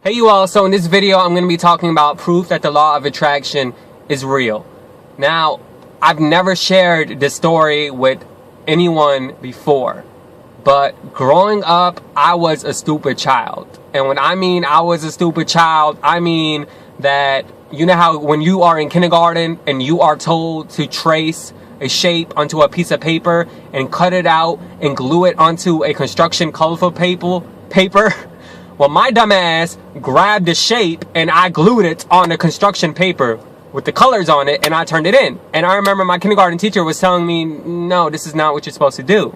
Hey you all, so in this video I'm going to be talking about proof that the law of attraction is real. Now, I've never shared this story with anyone before, but growing up I was a stupid child. And when I mean I was a stupid child, I mean that you know how when you are in kindergarten and you are told to trace a shape onto a piece of paper and cut it out and glue it onto a construction colorful paper? Well, my dumb ass grabbed the shape and I glued it on the construction paper with the colors on it, and I turned it in. And I remember my kindergarten teacher was telling me, no, this is not what you're supposed to do.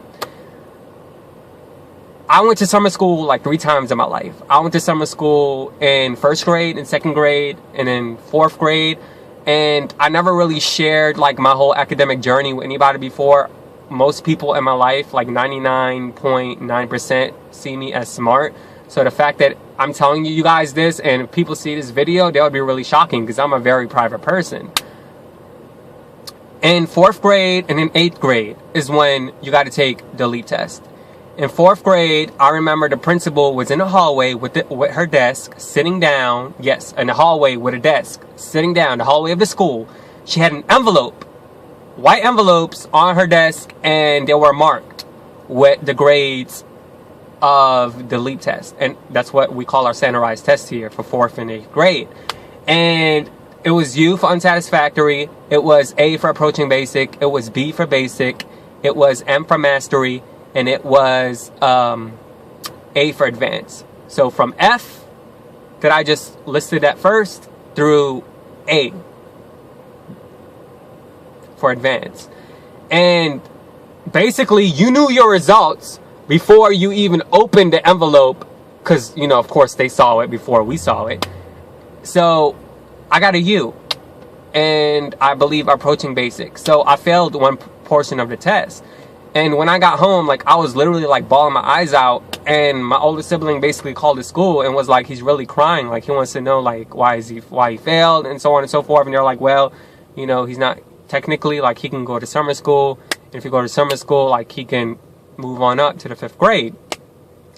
I went to summer school like 3 times in my life. I went to summer school in 1st grade, in 2nd grade, and in 4th grade. And I never really shared like my whole academic journey with anybody before. Most people in my life, like 99.9%, see me as smart. So the fact that I'm telling you guys this and people see this video, that would be really shocking because I'm a very private person. In 4th grade and in 8th grade is when you got to take the LEAP test. In 4th grade, I remember the principal was in the hallway with her desk, sitting down. Yes, in the hallway with a desk, sitting down, the hallway of the school. She had an envelope, white envelopes on her desk, and they were marked with the grades of the LEAP test. And that's what we call our standardized test here for 4th and 8th grade. And it was U for unsatisfactory, it was A for approaching basic, it was B for basic, it was M for mastery, and it was A for advanced. So from F that I just listed at first through A for advanced. And basically you knew your results before you even opened the envelope, because, you know, of course they saw it before we saw it. So I got a U, and I believe approaching basic. So I failed one portion of the test. And when I got home, like, I was literally like bawling my eyes out, and my older sibling basically called the school and was like, he's really crying, like he wants to know like why he failed and so on and so forth. And they're like, well, you know, he's not technically, like, he can go to summer school, and if you go to summer school, like, he can move on up to the 5th grade.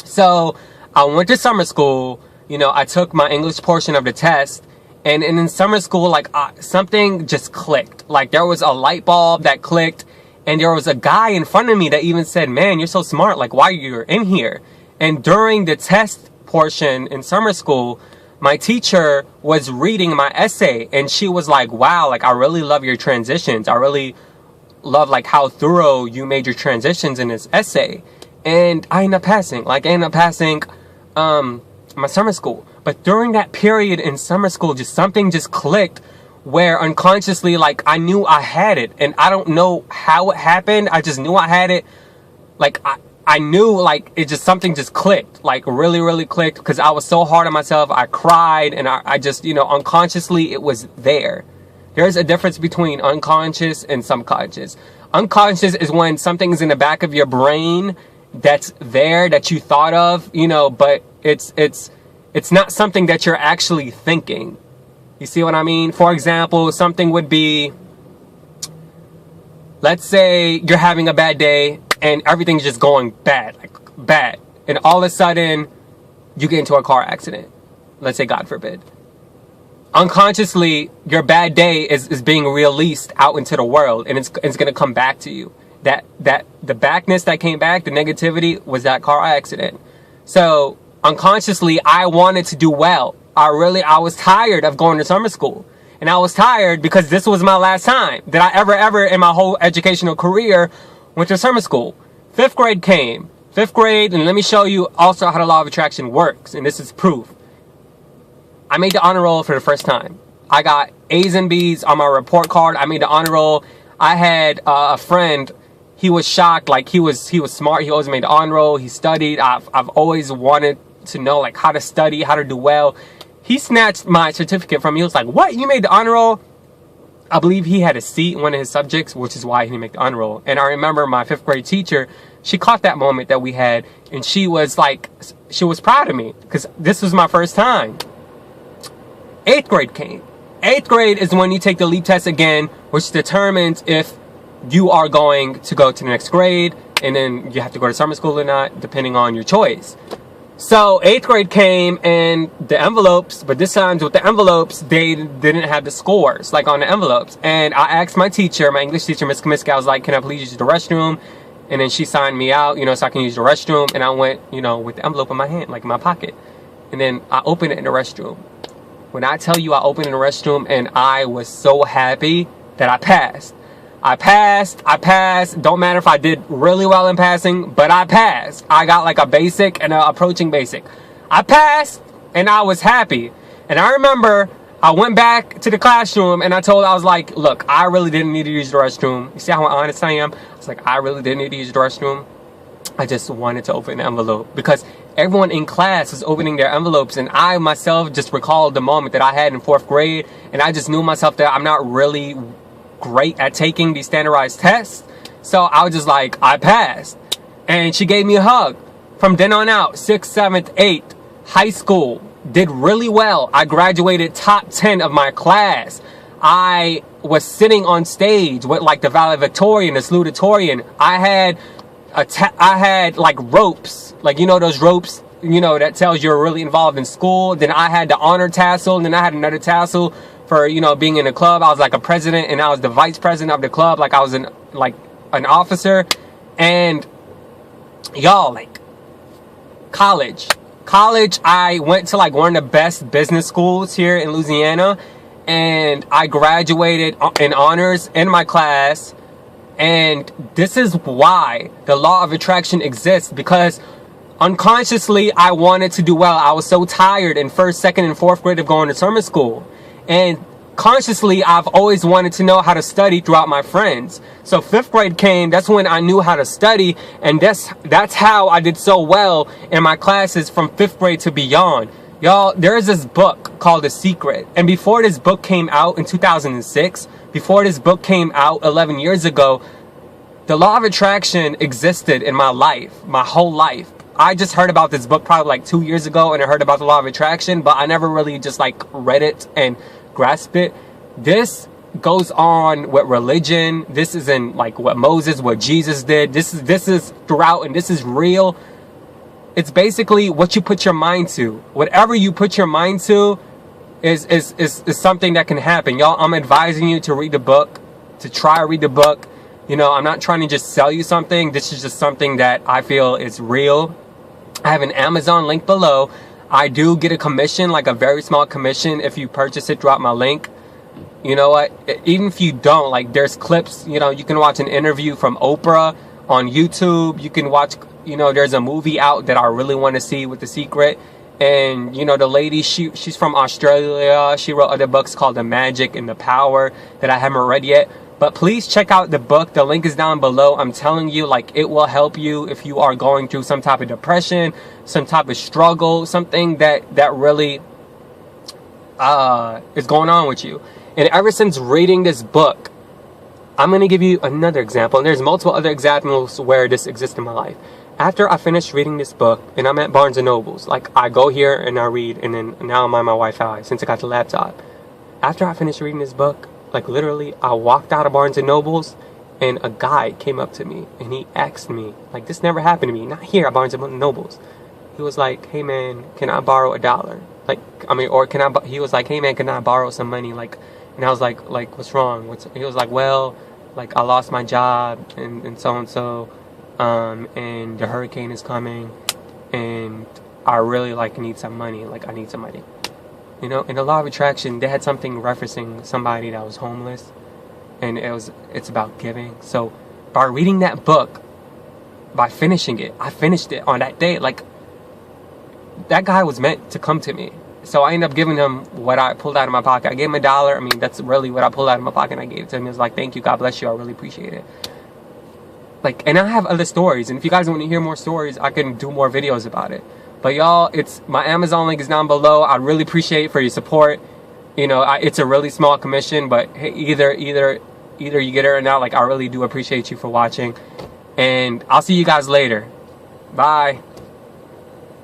So I went to summer school. You know, I took my English portion of the test, and in summer school, like, something just clicked. Like, there was a light bulb that clicked, and there was a guy in front of me that even said, man, you're so smart, like, why are you in here? And during the test portion in summer school, my teacher was reading my essay, and she was like, wow, like, I really love your transitions. I really love like how thorough you made your transitions in this essay. And I ended up passing my summer school. But during that period in summer school, just something just clicked where unconsciously, like, I knew I had it, and I don't know how it happened. I just knew I had it. Like, I knew, like, it just, something just clicked, like really clicked, because I was so hard on myself. I cried, and I just, you know, unconsciously it was there. There's a difference between unconscious and subconscious. Unconscious is when something's in the back of your brain that's there, that you thought of, you know, but it's not something that you're actually thinking. You see what I mean? For example, something would be, let's say you're having a bad day and everything's just going bad, like bad. And all of a sudden you get into a car accident. Let's say, God forbid. Unconsciously, your bad day is being released out into the world, and it's going to come back to you. That the backness that came back, the negativity, was that car accident. So unconsciously, I wanted to do well. I was tired of going to summer school, and I was tired because this was my last time that I ever in my whole educational career went to summer school. 5th grade came. 5th grade, and let me show you also how the law of attraction works, and this is proof. I made the honor roll for the first time. I got A's and B's on my report card. I made the honor roll. I had a friend. He was shocked. Like, he was smart. He always made the honor roll. He studied. I've always wanted to know, like, how to study, how to do well. He snatched my certificate from me. He was like, what? You made the honor roll? I believe he had a C in one of his subjects, which is why he didn't make the honor roll. And I remember my 5th grade teacher, she caught that moment that we had, and she was like, she was proud of me because this was my first time. 8th grade came. 8th grade is when you take the LEAP test again, which determines if you are going to go to the next grade, and then you have to go to summer school or not, depending on your choice. So 8th grade came and the envelopes, but this time with the envelopes, they didn't have the scores like on the envelopes. And I asked my teacher, my English teacher, Miss Kamiska, I was like, can I please use the restroom? And then she signed me out, you know, so I can use the restroom. And I went, you know, with the envelope in my hand, like in my pocket. And then I opened it in the restroom. When I tell you I opened in the restroom and I was so happy that I passed. I passed. Don't matter if I did really well in passing, but I passed. I got like a basic and an approaching basic. I passed and I was happy. And I remember I went back to the classroom and I was like, look, I really didn't need to use the restroom. You see how honest I am? It's like, I really didn't need to use the restroom. I just wanted to open the envelope because everyone in class was opening their envelopes, and I myself just recalled the moment that I had in 4th grade, and I just knew myself that I'm not really great at taking these standardized tests. So I was just like, I passed. And she gave me a hug. From then on out, 6th, 7th, 8th, high school, did really well. I graduated top 10 of my class. I was sitting on stage with like the valedictorian, the salutatorian. I had like ropes, like, you know, those ropes, you know, that tells you're really involved in school. Then I had the honor tassel, and then I had another tassel for, you know, being in the club. I was like a president, and I was the vice president of the club. Like I was an officer. And y'all, like college, I went to like one of the best business schools here in Louisiana, and I graduated in honors in my class. And this is why the law of attraction exists, because unconsciously I wanted to do well. I was so tired in 1st, 2nd, and 4th grade of going to summer school. And consciously, I've always wanted to know how to study throughout my friends. So 5th grade came, that's when I knew how to study. And that's how I did so well in my classes from 5th grade to beyond. Y'all, there is this book called The Secret. And before this book came out in 2006, before this book came out 11 years ago, the law of attraction existed in my life, my whole life. I just heard about this book probably like 2 years ago, and I heard about the law of attraction, but I never really just like read it and grasped it. This goes on with religion. This is in like what Moses, what Jesus did. This is throughout, and this is real. It's basically what you put your mind to. Whatever you put your mind to is something that can happen. Y'all, I'm advising you to read the book, to try to read the book. You know, I'm not trying to just sell you something. This is just something that I feel is real. I have an Amazon link below. I do get a commission, like a very small commission, if you purchase it throughout my link. You know what? Even if you don't, like, there's clips, you know, you can watch an interview from Oprah on YouTube. You can watch, you know, there's a movie out that I really want to see with The Secret. And, you know, the lady, she's from Australia. She wrote other books called The Magic and The Power that I haven't read yet. But please check out the book. The link is down below. I'm telling you, like, it will help you if you are going through some type of depression, some type of struggle, something that really is going on with you. And ever since reading this book, I'm going to give you another example. And there's multiple other examples where this exists in my life. After I finished reading this book, and I'm at Barnes & Noble's, like, I go here and I read, and then now I'm on my Wi-Fi since I got the laptop. After I finished reading this book, like, literally, I walked out of Barnes & Noble's, and a guy came up to me, and he asked me, like, this never happened to me, not here at Barnes & Noble's. He was like, hey, man, can I borrow $1? Like, I mean, or can I, he was like, hey, man, can I borrow some money? Like, and I was like, what's wrong? He was like, well, like, I lost my job, and so-and-so, and the hurricane is coming, and I really, like, need some money. Like, I need some money. You know, in the law of attraction, they had something referencing somebody that was homeless, and it's about giving. So by reading that book, by finishing it, I finished it on that day. Like, that guy was meant to come to me. So I ended up giving him what I pulled out of my pocket. I gave him $1. I mean, that's really what I pulled out of my pocket, and I gave it to him. He was like, thank you, God bless you, I really appreciate it. Like, and I have other stories, and if you guys want to hear more stories, I can do more videos about it. But y'all, it's my Amazon link is down below. I really appreciate it for your support. You know, it's a really small commission, but hey, either you get it or not. Like, I really do appreciate you for watching, and I'll see you guys later. Bye.